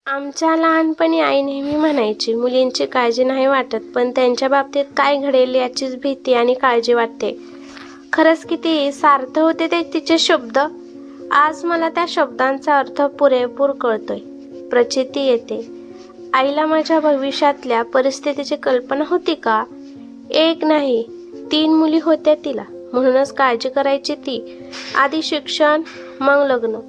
आमच्या लहानपणी आई नेहमी म्हणायची, मुलींची काळजी नाही वाटत, पण त्यांच्या बाबतीत काय घडेल याचीच भीती आणि काळजी वाटते. खरंच किती सार्थ होते ते तिचे शब्द. आज मला त्या शब्दांचा अर्थ पुरेपूर कळतोय. प्रचिती येते. आईला माझ्या भविष्यातल्या परिस्थितीची कल्पना होती का? एक नाही, 3 मुली होत्या तिला. म्हणूनच काळजी करायची ती. आधी शिक्षण, मग लग्न.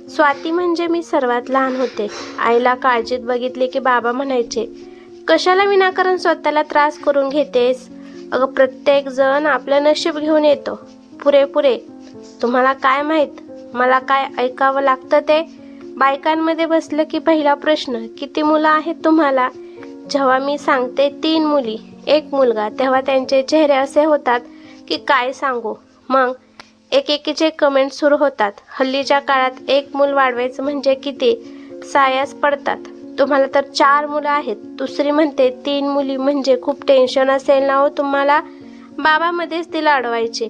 स्वाती म्हणजे मी सर्वात लहान होते. आईला काळजीत बघितले की बाबा म्हणायचे, कशाला विनाकारण स्वतःला त्रास करून घेतेस? अगं, प्रत्येक जण आपलं नशीब घेऊन येतो. पुरे तुम्हाला काय माहीत मला काय ऐकावं लागतं ते? बायकांमध्ये बसलं की पहिला प्रश्न, किती मुलं आहेत तुम्हाला? जेव्हा मी सांगते 3 मुली 1 मुलगा, तेव्हा त्यांचे चेहरे असे होतात की काय सांगू. मग एकेकीचे कमेंट सुरू होतात. हल्लीच्या काळात 1 मूल वाढवायचं म्हणजे किती सायास पडतात. तुम्हाला तर 4 मुलं आहेत. दुसरी म्हणते 3 मुली म्हणजे खूप टेन्शन असेल ना हो तुम्हाला? बाबा मध्येच तिला अडवायचे.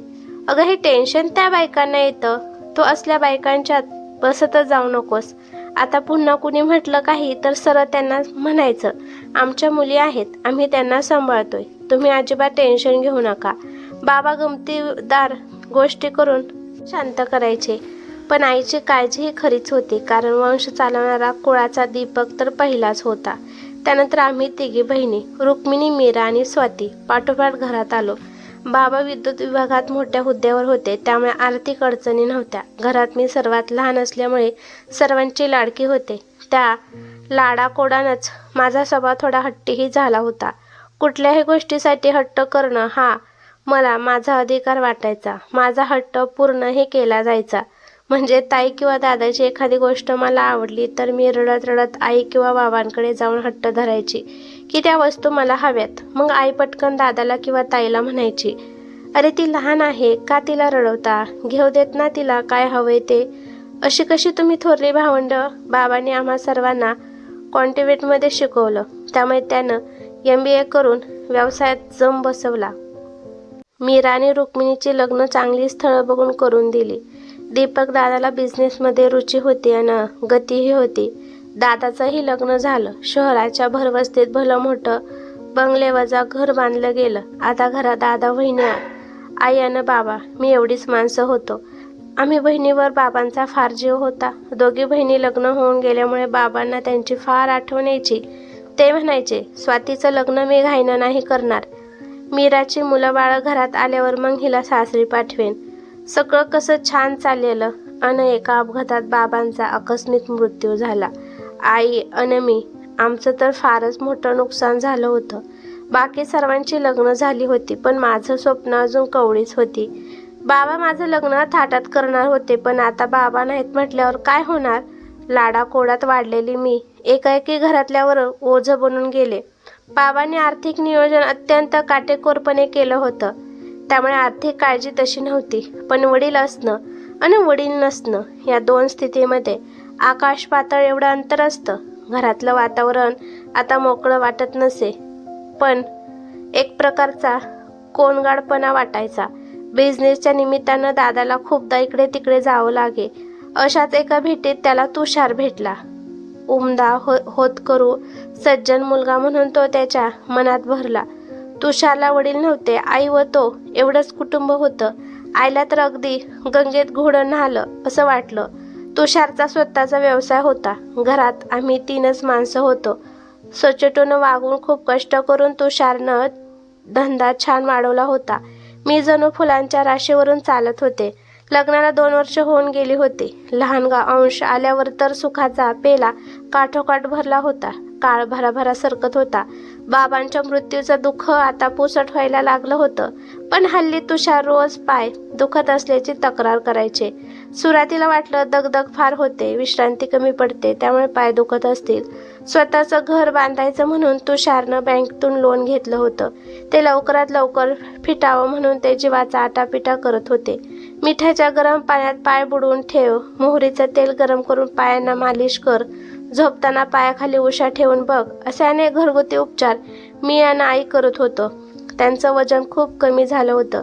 अगं, हे टेन्शन त्या बायकांना येतं. तू असल्या बायकांच्यात बसतच जाऊ नकोस. आता पुन्हा कुणी म्हटलं काही तर सरळ त्यांना म्हणायचं, आमच्या मुली आहेत, आम्ही त्यांना सांभाळतोय, तुम्ही अजिबात टेन्शन घेऊ नका. बाबा गमतीदार गोष्टी करून शांत करायचे. पण आईची काळजी ही खरीच होती, कारण वंश चालवणारा कुळाचा दीपक तर पहिलाच होता. त्यानंतर आम्ही 3घी बहिणी, रुक्मिणी, मीरा आणि स्वाती पाठोपाठ घरात आलो. बाबा विद्युत विभागात मोठ्या हुद्द्यावर होते, त्यामुळे आर्थिक अडचणी नव्हत्या. घरात मी सर्वात लहान असल्यामुळे सर्वांची लाडकी होते. त्या लाडाकोडानंच माझा स्वभाव थोडा हट्टीही झाला होता. कुठल्याही गोष्टीसाठी हट्ट करणं हा मला माझा अधिकार वाटायचा. माझा हट्ट पूर्णही केला जायचा. म्हणजे ताई किंवा दादाची एखादी गोष्ट मला आवडली तर मी रडत रडत आई किंवा बाबांकडे जाऊन हट्ट धरायची की त्या वस्तू मला हव्यात. मग आई पटकन दादाला किंवा ताईला म्हणायची, अरे ती लहान आहे, का तिला रडवता? घेऊ देत ना तिला काय हवंय ते. अशी कशी तुम्ही थोरली भावंड? बाबांनी आम्हा सर्वांना कॉन्टिवेंटमध्ये शिकवलं, त्यामुळे त्यानं MBA करून व्यवसायात जम बसवला. मीरा आणि रुक्मिणीची लग्न चांगली स्थळं बघून करून दिली. दीपक दादाला बिझनेसमध्ये रुची होती आणि गतीही होती. दादाचंही लग्न झालं. शहराच्या भरवस्तीत भलं मोठं बंगलेवजा घर बांधलं गेलं. आता घरात दादा, वहिनी, आई आणि बाबा, मी एवढीच माणसं होतो. आम्ही बहिणीवर बाबांचा फार जीव होता. दोघी बहिणी लग्न होऊन गेल्यामुळे बाबांना त्यांची फार आठवण यायची. ते म्हणायचे, स्वातीचं लग्न मी घाईनं नाही करणार. मीराची मुलं बाळं घरात आल्यावर मग हिला सासरी पाठवेन. सगळं कसं छान चाललेलं आणि एका अपघातात बाबांचा आकस्मिक मृत्यू झाला. आई आणि मी, आमचं तर फारच मोठं नुकसान झालं होतं. बाकी सर्वांची लग्न झाली होती, पण माझं स्वप्न अजून कवळीच होती. बाबा माझं लग्न थाटात करणार होते, पण आता बाबा नाहीत म्हटल्यावर काय होणार? लाडाकोडात वाढलेली मी एकाएकी घरातल्यावर ओझं बनून गेले. बाबांनी आर्थिक नियोजन अत्यंत काटेकोरपणे केलं होतं, त्यामुळे आर्थिक काळजी तशी नव्हती. पण वडील असणं आणि वडील नसणं या 2 स्थितीमध्ये आकाश पातळ एवढं अंतर असतं. घरातलं वातावरण आता मोकळं वाटत नसे, पण एक प्रकारचा कोणगाडपणा वाटायचा. बिझनेसच्या निमित्तानं दादाला खूपदा इकडे तिकडे जावं लागे. अशाच एका भेटीत त्याला तुषार भेटला. उमदा, होतकरू, सज्जन मुलगा म्हणून तो त्याच्या मनात भरला. तुषारला वडील नव्हते, आई व तो एवढंच कुटुंब होतं. आईला तर अगदी गंगेत घोडं न्हालं असं वाटलं. तुषारचा स्वतःचा व्यवसाय होता. घरात आम्ही 3च माणसं होतो. सचोटीनं वागून खूप कष्ट करून तुषारनं धंदा छान वाढवला होता. मी जणू फुलांच्या राशीवरून चालत होते. लग्नाला 2 वर्ष होऊन गेली होती. लहानगा अंश आल्यावर तर सुखाचा पेला काठोकाठ भरला होता. काळ भराभरा सरकत होता. बाबांच्या मृत्यूचं दुःख आता पुसट व्हायला लागलं होतं. पण हल्ली तुषार रोज पाय दुखत असल्याची तक्रार करायचे. सुरुवातीला वाटलं दगदग फार होते, विश्रांती कमी पडते, त्यामुळे पाय दुखत असतील. स्वतःचं घर बांधायचं म्हणून तुषारनं बँकेतून लोन घेतलं होतं. ते लवकरात लवकर फिटावं म्हणून ते जीवाचा आटापिटा करत होते. मिठाच्या गरम पाण्यात पाय बुडवून ठेव, मोहरीचं तेल गरम करून पायांना मालिश कर, झोपताना पायाखाली उशा ठेवून बघ, असे अनेक घरगुती उपचार मी आणि आई करत होतो. त्यांचं वजन खूप कमी झालं होतं.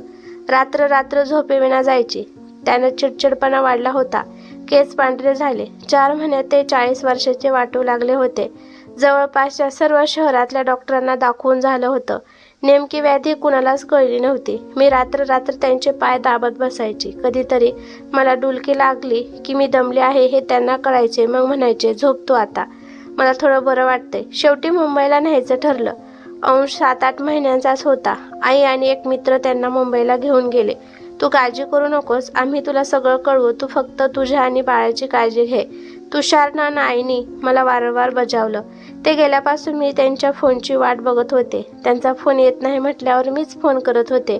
रात्र झोपेविना जायची. त्यानं चिडचिडपणा वाढला होता. केस पांढरे झाले. 4 महिन्यात ते 40 वर्षाचे वाटू लागले होते. जवळपासच्या सर्व शहरातल्या डॉक्टरांना दाखवून झालं होतं. नेमकी व्याधी कुणालाच कळली नव्हती. मी रात्र त्यांचे पाय दाबत बसायची. कधीतरी मला डुलकी लागली की मी दमले आहे हे त्यांना कळायचे. मग म्हणायचे, झोपतो आता, मला थोडं बरं वाटतंय. शेवटी मुंबईला न्यायचं ठरलं. अंश 7-8 महिन्यांचाच होता. आई आणि एक मित्र त्यांना मुंबईला घेऊन गेले. तू काळजी करू नकोस, आम्ही तुला सगळं कळवू, तू फक्त तुझ्या आणि बाळाची काळजी घे, तुषारनं आईनी मला वारंवार बजावलं. ते गेल्यापासून मी त्यांच्या फोनची वाट बघत होते. त्यांचा फोन येत नाही म्हटल्यावर मीच फोन करत होते.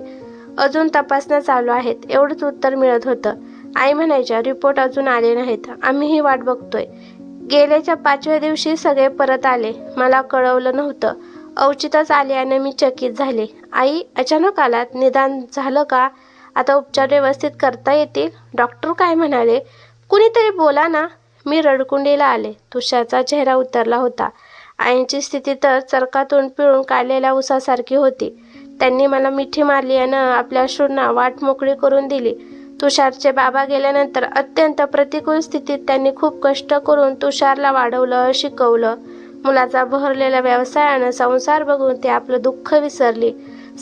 अजून तपासण्या चालू आहेत एवढंच उत्तर मिळत होतं. आई म्हणायच्या, रिपोर्ट अजून आले नाहीत, आम्हीही वाट बघतोय. गेल्याच्या 5व्या दिवशी सगळे परत आले. मला कळवलं नव्हतं. अवचितच आल्याने मी चकित झाले. आई, अचानक आलात, निदान झालं का? आता उपचार व्यवस्थित करता येतील? डॉक्टर काय म्हणाले? कुणीतरी बोला ना. मी रडकुंडीला आले. तुषारचा चेहरा उतरला होता. आईंची स्थिती तर चरकातून पिळून काढलेल्या उसासारखी होती. त्यांनी मला मिठी मारली आणि आपल्या अश्रूंना वाट मोकळी करून दिली. तुषारचे बाबा गेल्यानंतर अत्यंत प्रतिकूल स्थितीत त्यांनी खूप कष्ट करून तुषारला वाढवलं, शिकवलं. मुलाचा बहरलेला व्यवसाय आणि संसार बघून ते आपलं दुःख विसरली.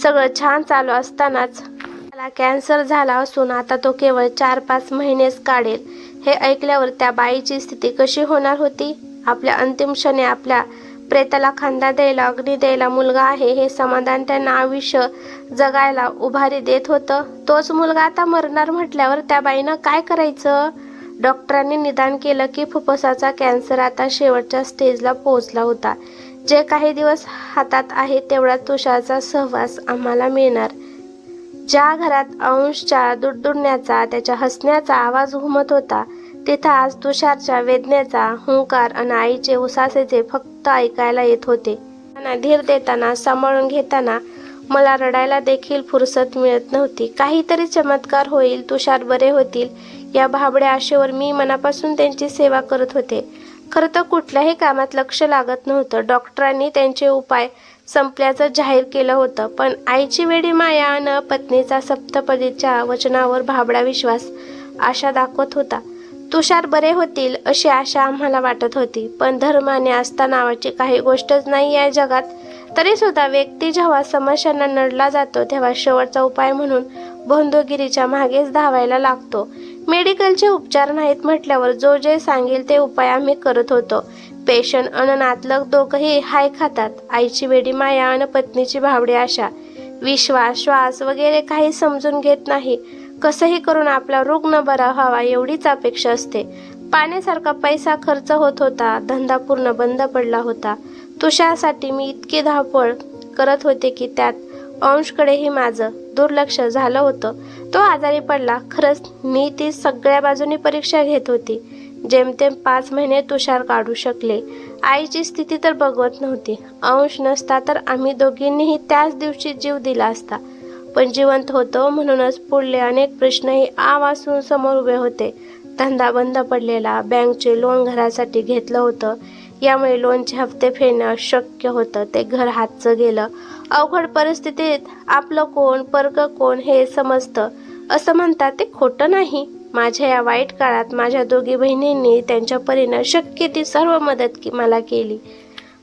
सगळं छान चालू असतानाच त्याला कॅन्सर झाला असून आता तो केवळ 4-5 महिनेच काढेल. हे ऐकल्यावर त्या बाईची स्थिती कशी होणार होती? आपल्या अंतिम क्षणी आपल्या प्रेताला खांदा द्यायला, अग्नी द्यायला मुलगा आहे हे समाधान त्यांना आयुष्य जगायला उभारी देत होतं. तोच मुलगा आता मरणार म्हटल्यावर त्या बाईनं काय करायचं? डॉक्टरांनी निदान केलं की फुफ्फुसाचा कॅन्सर आता शेवटच्या स्टेजला पोहोचला होता. जे काही दिवस हातात आहे तेवढा तुषारचा सहवास आम्हाला मिळणार. ज्या घरात अंशच्या दुडदुडण्याचा, त्याच्या हसण्याचा आवाज घुमत होता, तिथं आज तुषारच्या वेदनेचा हुंकार आणि आईचे उसासेचे फक्त ऐकायला येत होते. त्यांना धीर देताना, सांभाळून घेताना मला रडायला देखील फुरसत मिळत नव्हती. काहीतरी चमत्कार होईल, तुषार बरे होतील या भाबड्या आशेवर मी मनापासून त्यांची सेवा करत होते. खरं तर कुठल्याही कामात लक्ष लागत नव्हतं. डॉक्टरांनी त्यांचे उपाय संपल्याचं जाहीर केलं होतं, पण आईची वेडी माया आणि पत्नीचा सप्तपदीच्या वचनावर भाबडा विश्वास आशा दाखवत होता. तुषार बरे होतील अशी आशा आम्हाला वाटत होती, पण धर्म आणि आस्था नावाची काही गोष्टच नाही या जगात. तरी सुद्धा व्यक्ती जेव्हा समस्यांना नडला जातो तेव्हा शेवटचा उपाय म्हणून बंधुगिरीच्या मागेच धावायला लागतो. मेडिकलचे उपचार नाहीत म्हटल्यावर जो जे सांगेल ते उपाय आम्ही करत होतो. पेशंट आणि नातलग दोघंही हाय खातात. आईची वेडी माया आणि पत्नीची भाबडी आशा, विश्वास, श्वास वगैरे काही समजून घेत नाही. कसंही करून आपला रुग्ण बरा व्हावा एवढीच अपेक्षा असते. पाण्यासारखा पैसा खर्च होत होता. धंदा पूर्ण बंद पडला होता. तुषारसाठी मी इतकी धावपळ करत होते की त्यात अंशकडेही माझं दुर्लक्ष झालं होतं. तो आजारी पडला. खरंच मी ती सगळ्या बाजूनी परीक्षा घेत होती. जेमतेम 5 महिने तुषार काढू शकले. आईची स्थिती तर बघवत नव्हती. अंश नसता तर आम्ही दोघींनीही त्याच दिवशी जीव दिला असता. पण जिवंत होतो म्हणूनच पुढले अनेक प्रश्नही आवासून समोर उभे होते. धंदा बंद पडलेला, बँकचे लोन घरासाठी घेतलं होतं, यामुळे लोनचे हप्ते फेडणं अशक्य होतं. ते घर हातचं गेलं. अवघड परिस्थितीत आपलं कोण, परक कोण हे समजतं असं म्हणतात ते खोटं नाही. माझ्या या वाईट काळात माझ्या दोघी बहिणींनी त्यांच्या परीनं शक्य ती सर्व मदत मला केली.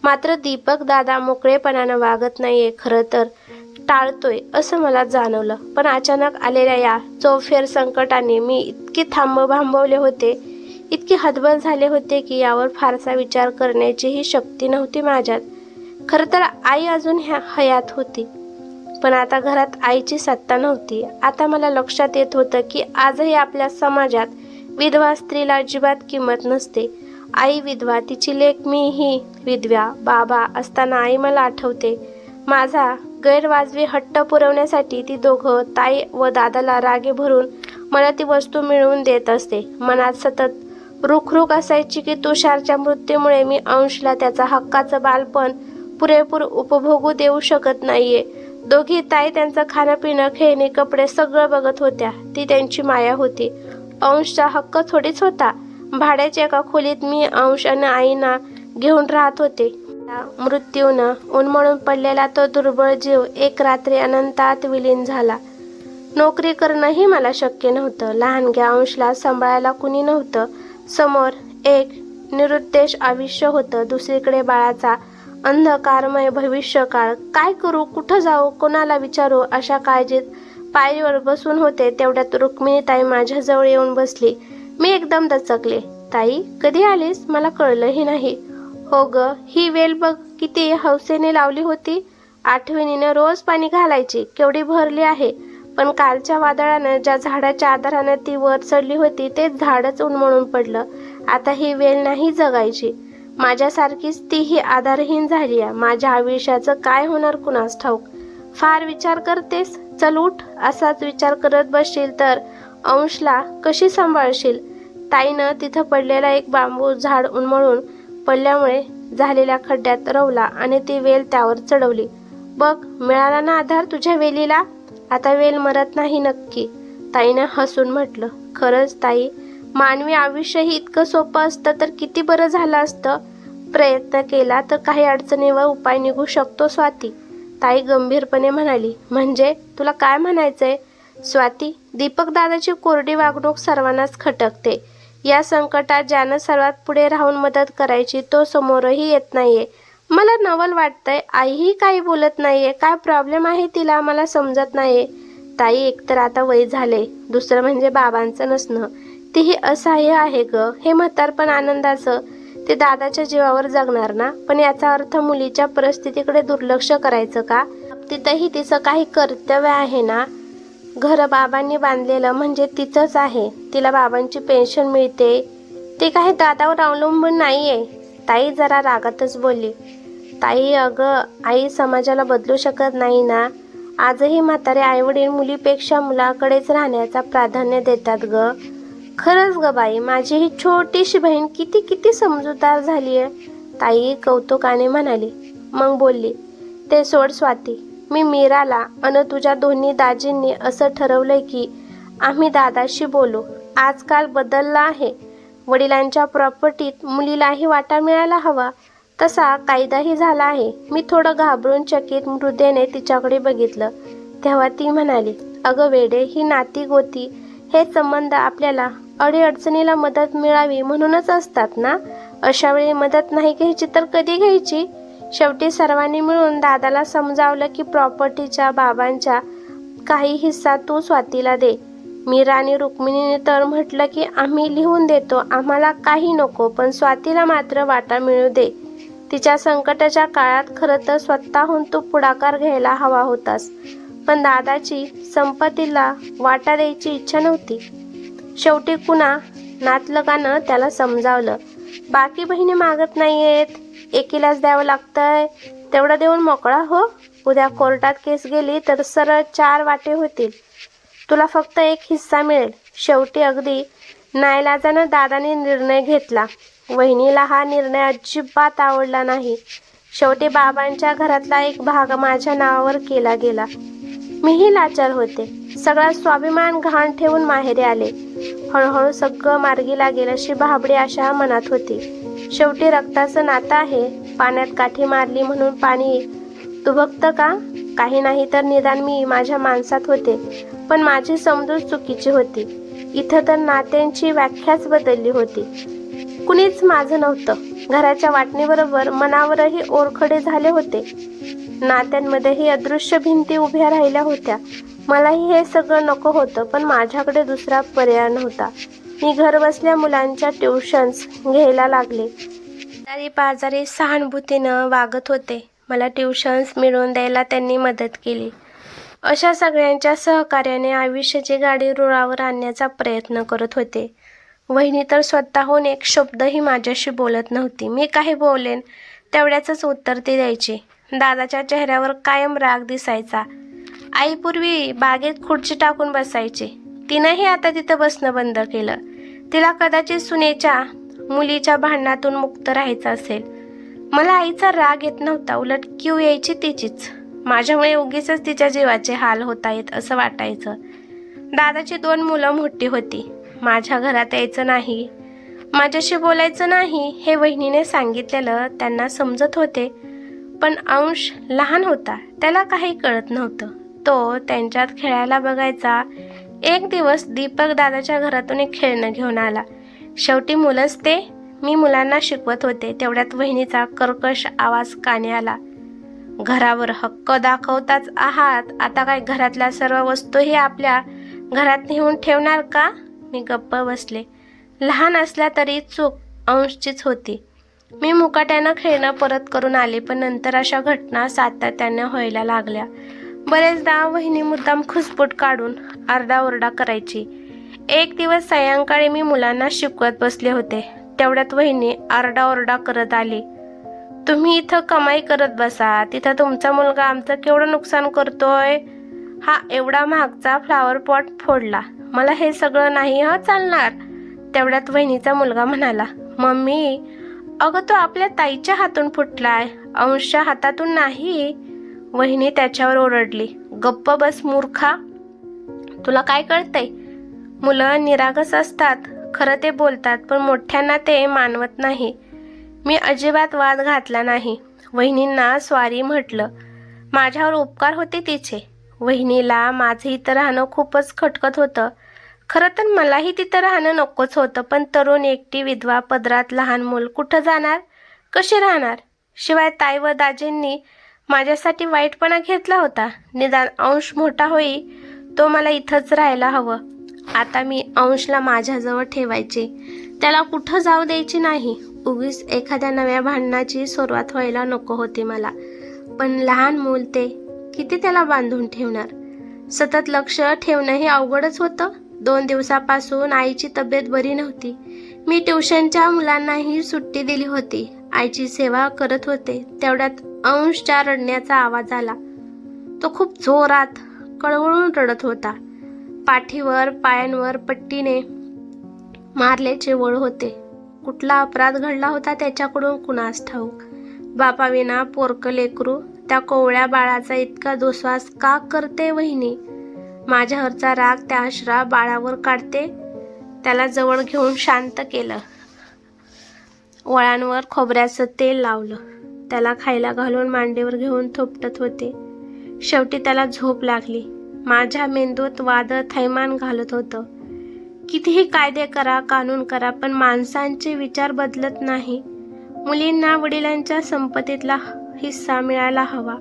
मात्र दीपक दादा मोकळेपणानं वागत नाहीये, खरं तर टाळतोय असं मला जाणवलं. पण अचानक आलेल्या या चौफेर संकटाने मी इतके भांबवले होते, इतके हतबल झाले होते की यावर फारसा विचार करण्याचीही शक्ती नव्हती माझ्यात. खरं तर आई अजून हयात होती, पण आता घरात आईची सत्ता नव्हती. आता मला लक्षात येत होतं की आजही आपल्या समाजात विधवा स्त्रीला अजिबात किंमत नसते. आई विधवा, तिची लेक मीही विधवा. बाबा असताना आई मला आठवते. माझा गैरवाजवी हट्ट पुरवण्यासाठी ती दोघं ताई व दादाला रागे भरून मला ती वस्तू मिळवून देत असते. मनात सतत रुखरुख असायची की तुषारच्या मृत्यूमुळे मी अंशला त्याचा हक्काचं बालपण पुरेपूर उपभोगू देऊ शकत नाहीये. दोघी ताई त्यांचं खाणं पिणं, खेळणे, कपडे सगळं बघत होत्या. ती त्यांची माया होती. अंशचा हक्क थोडीच होता. भाड्याच्या एका खोलीत मी, अंश आणि आईना घेऊन राहत होते. मृत्यूनं उन्मळून पडलेला तो दुर्बळ जीव एक रात्री अनंतात विलीन झाला. नोकरी करणंही मला शक्य नव्हतं. लहानग्या अंशला सांभाळायला कुणी नव्हतं. समोर एक निरुद्देश आयुष्य होतं, दुसरीकडे बाळाचा अंधकारमय भविष्यकाळ. काय करू, कुठं जाऊ, कोणाला विचारू, अशा काळजीत पायरीवर बसून होते. तेवढ्यात रुक्मिणीताई माझ्याजवळ येऊन बसली. मी एकदम दचकले. ताई, कधी आलीस? मला कळलंही नाही. हो ग, ही वेल बघ किती हौसेने लावली होती. आठवणीनं रोज पाणी घालायची, केवढी भरली आहे. पण कालच्या वादळानं ज्या झाडाच्या आधारानं ती वर चढली होती तेच झाडच उन्मळून पडलं. आता ही वेल नाही जगायची. माझ्यासारखीच तीही आधारहीन झाली आहे. माझ्या आयुष्याचं काय होणार कुणास ठाऊक. फार विचार करतेस? चल उठ. असाच विचार करत बसशील तर अंशला कशी सांभाळशील? ताईनं तिथं पडलेला एक बांबू झाड उन्मळून पडल्यामुळे झालेल्या खड्ड्यात रवला आणि ती वेल त्यावर चढवली. बघ, मिळाला ना आधार तुझ्या वेलीला. आता वेल मरत नाही नक्की. ताईनं हसून म्हटलं. खरंच ताई, मानवी आयुष्यही इतकं सोपं असतं तर किती बरं झालं असतं. प्रयत्न केला तर काही अडचणीवर उपाय निघू शकतो स्वाती. ताई गंभीरपणे म्हणाली. म्हणजे तुला काय म्हणायचंय? स्वाती, दीपक दादाची कोरडी वागणूक सर्वांनाच खटकते. या संकटात ज्यानं सर्वात पुढे राहून मदत करायची तो समोरही येत नाहीये. मला नवल वाटतंय. आईही काही बोलत नाहीये. काय प्रॉब्लेम आहे तिला मला समजत नाहीये. ताई, एकतर आता वय झाले, दुसरं म्हणजे बाबांचं नसणं. तेही असह्य आहे ग. हे म्हातारपण आनंदाचं ते दादाच्या जीवावर जगणार ना. पण याचा अर्थ मुलीच्या परिस्थितीकडे दुर्लक्ष करायचं का? तिथंही तिचं काही कर्तव्य आहे ना. घर बाबांनी बांधलेलं म्हणजे तिचंच आहे. तिला बाबांची पेन्शन मिळते. ते काही दादावर अवलंबून नाहीये. ताई जरा रागातच बोलली. ताई, अगं आई समाजाला बदलू शकत नाही ना. आजही म्हातारे आईवडील मुलीपेक्षा मुलाकडेच राहण्याचा प्राधान्य देतात ग. खरंच ग बाई, माझी ही छोटीशी बहीण किती किती समजूतदार झालीये. ताई कौतुकाने म्हणाली. मग बोलली. ते सोड स्वाती, मी मीराला अन तुझ्या दोन्ही दाजींनी असं ठरवलंय की आम्ही दादाशी बोलू. आजकाल बदलला आहे. वडिलांच्या प्रॉपर्टीत मुलीलाही वाटा मिळायला हवा तसा कायदाही झाला आहे. मी थोडं घाबरून चकित मृदेने तिच्याकडे बघितलं. तेव्हा ती म्हणाली. अगं वेडे, ही नाती गोती हे संबंध आपल्याला अडीअडचणीला मदत मिळावी म्हणूनच असतात ना. अशा वेळी मदत नाही घ्यायची तर कधी घ्यायची? शेवटी सर्वांनी मिळून दादाला समजावलं की प्रॉपर्टीच्या बाबांच्या काही हिस्सा तू स्वातीला दे. मीरा आणि रुक्मिणीने तर म्हटलं की आम्ही लिहून देतो, आम्हाला काही नको, पण स्वातीला मात्र वाटा मिळू दे. तिच्या संकटाच्या काळात खरं तर स्वतःहून तू पुढाकार घ्यायला हवा होतास. पण दादाची संपत्तीला वाटा द्यायची इच्छा नव्हती. शेवटी कुणा नातलगानं त्याला समजावलं. बाकी बहिणी मागत नाहीयेत, एकीलाच द्यावं लागतंय, तेवढं देऊन मोकळा हो. उद्या कोर्टात केस गेली तर सरळ 4 वाटे होतील. तुला फक्त एक हिस्सा मिळेल. शेवटी अगदी नाईलाजानं दादाने निर्णय घेतला. वहिनीला हा निर्णय अजिबात आवडला नाही. शेवटी बाबांच्या घरातला एक भाग माझ्या नावावर केला गेला. मीही लाचार होते. सगळा स्वाभिमान गहाण ठेवून माहेरी आले. हळूहळू सगळं मार्गी लागेल अशी भाबडी आशा मनात होती. शेवटी रक्ताचं नातं आहे. पाण्यात काठी मारली म्हणून पाणी दुभगतं का? काही नाही तर निदान मी माझ्या माणसात होते. पण माझी समजूत चुकीची होती. इथं तर नात्यांची व्याख्याच बदलली होती. कुणीच माझं नव्हतं. घराच्या वाटणीबरोबर मनावरही ओरखडे झाले होते. नात्यांमध्येही अदृश्य भिंती उभ्या राहिल्या होत्या. मलाही हे सगळं नको होतं, पण माझ्याकडे दुसरा पर्याय नव्हता. मी घर बसल्या मुलांच्या ट्युशन्स घ्यायला लागले. शेजारी पाजारी सहानुभूतीनं वागत होते. मला ट्युशन्स मिळवून द्यायला त्यांनी मदत केली. अशा सगळ्यांच्या सहकार्याने आयुष्याची गाडी रुळावर आणण्याचा प्रयत्न करत होते. वहिनी तर स्वतःहून एक शब्दही माझ्याशी बोलत नव्हती. मी काही बोलेन तेवढ्याच उत्तर ती द्यायची. दादाच्या चेहऱ्यावर कायम राग दिसायचा. आई पूर्वी बागेत खुर्ची टाकून बसायची. तिनंही आता तिथं बसणं बंद केलं. तिला कदाचित सुनेच्या मुलीच्या भांडणातून मुक्त राहायचं असेल. मला आईचा राग येत नव्हता, उलट कीव यायची तिचीच. माझ्यामुळे उगीच तिच्या जीवाचे हाल होत आहेत असं वाटायचं. दादाची 2 मुलं मोठी होती. माझ्या घरात यायचं नाही, माझ्याशी बोलायचं नाही हे वहिनीने सांगितलेलं त्यांना समजत होते. पण अंश लहान होता, त्याला काही कळत नव्हतं. तो त्यांच्यात खेळायला बघायचा. एक दिवस दीपक दादाच्या घरातून एक खेळणं घेऊन आला. शेवटी मुलंच ते. मी मुलांना शिकवत होते तेवढ्यात वहिनीचा कर्कश आवाज कानी आला. घरावर हक्क दाखवताच आहात, आता काय घरातल्या सर्व वस्तूही आपल्या घरात नेऊन ठेवणार का? मी गप्प बसले. लहान असल्या तरी चूक अंशचीच होती. मी मुकाट्यानं खेळणं परत करून आले, पण नंतर अशा घटना सातत्याने व्हायला लागल्या. बरेचदा वहिनी मुद्दाम खुसपूट काढून आरडाओरडा करायची. एक दिवस सायंकाळी मी मुलांना शिकवत बसले होते, तेवढ्यात वहिनी आरडाओरडा करत आली. तुम्ही इथं कमाई करत बसा, तिथं तुमचा मुलगा आमचं केवढं नुकसान करतोय. हा एवढा महागचा फ्लावर पॉट फोडला, मला हे सगळं नाही चालणार. तेवढ्यात वहिनीचा मुलगा म्हणाला, मम्मी अगं तो आपल्या ताईच्या हातून फुटलाय, अंशच्या हातातून नाही. वहिनी त्याच्यावर ओरडली, गप्प बस मूर्खा, तुला काय कळतंय? मुलं निरागस असतात, खरं ते बोलतात, पण मोठ्यांना ते मानवत नाही. मी अजिबात वाद घातला नाही. वहिनींना स्वारी म्हटलं. माझ्यावर उपकार होते तिचे. वहिनीला माझं इथं राहणं खूपच खटकत होतं. खरं तर मलाही तिथं राहणं नकोच होतं, पण तरुण एकटी विधवा पदरात लहान मूल कुठं जाणार, कशी राहणार? शिवाय ताई व दाजींनी माझ्यासाठी वाईटपणा घेतला होता. निदान अंश मोठा होई तो मला इथंच राहायला हवं. आता मी अंशला माझ्याजवळ ठेवायचे, त्याला कुठं जाऊ द्यायची नाही. उगीच एखाद्या नव्या भांडणाची सुरुवात व्हायला नको होती मला. पण लहान मूल ते, किती त्याला बांधून ठेवणार? सतत लक्ष ठेवणंही अवघडच होतं. 2 दिवसापासून आईची तब्येत बरी नव्हती. मी ट्युशनच्या मुलांनाही सुट्टी दिली होती. आईची सेवा करत होते, तेवढ्यात अंशच्या रडण्याचा आवाज आला. तो खूप जोरात कळवळून रडत होता. पाठीवर पायांवर पट्टीने मारल्याचे वळ होते. कुठला अपराध घडला होता त्याच्याकडून कुणास ठाऊक. बापाविना पोरकं लेकरू, त्या कोवळ्या बाळाचा इतका दुस्वास का करते वहिनी? माझ्यावरचा राग त्या अश्रा बाळावर काढते. त्याला जवळ घेऊन शांत केलं. वळांवर खोबऱ्याचं तेल लावलं. त्याला खायला घालून मांडीवर घेऊन थोपटत होते. शेवटी त्याला झोप लागली. माझ्या मेंदूत वादळ थैमान घालत होतं. कितीही कायदे करा, कानून करा, पण माणसांचे विचार बदलत नाही. मुलींना वडिलांच्या संपत्तीतला हिस्सा मिळायला हवा,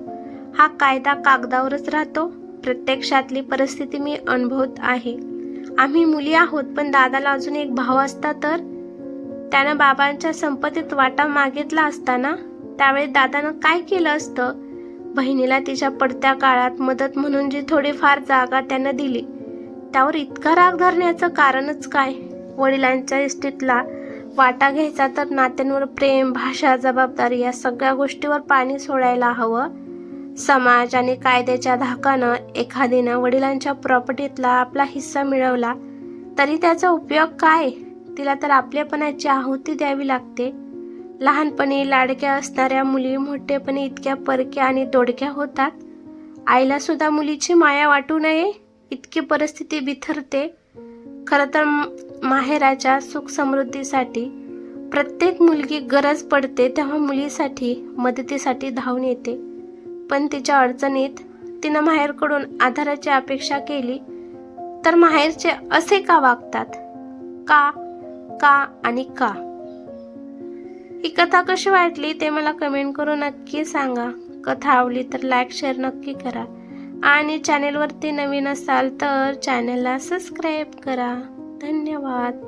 हा कायदा कागदावरच राहतो. प्रत्यक्षातली परिस्थिती मी अनुभवत आहे. आम्ही मुली आहोत, पण दादाला अजून एक भाऊ असता तर? त्यानं बाबांच्या संपत्तीत वाटा मागितला असता ना? त्यावेळी दादानं काय केलं असतं? बहिणीला तिच्या पडत्या काळात मदत म्हणून जी थोडीफार जागा त्यानं दिली, त्यावर इतका राग धरण्याचं कारणच काय? वडिलांच्या इस्टेटला वाटा घ्यायचा तर नात्यांवर प्रेम, भाषा, जबाबदारी या सगळ्या गोष्टीवर पाणी सोडायला हवं. समाज आणि कायद्याच्या धाकानं एखादीनं वडिलांच्या प्रॉपर्टीतला आपला हिस्सा मिळवला तरी त्याचा उपयोग काय? तिला तर आपलेपणाची आहुती द्यावी लागते. लहानपणी लाडक्या असणाऱ्या मुली मोठेपणी इतक्या परक्या आणि दोडक्या होतात. आईला सुद्धा मुलीची माया वाटू नये इतकी परिस्थिती बिथरते. खरं तर माहेराच्या सुख समृद्धीसाठी प्रत्येक मुलगी गरज पडते तेव्हा मुलीसाठी मदतीसाठी धावून येते. पण तिच्या अडचणीत तिनं माहेरकडून आधाराची अपेक्षा केली तर माहेरचे असे का वागतात? का का आणि का? ही कथा कशी वाटली ते मला कमेंट करून नक्की सांगा. कथा आवडली तर लाईक शेअर नक्की करा आणि चॅनेलवरती नवीन असाल तर चॅनेलला सबस्क्राईब करा. धन्यवाद.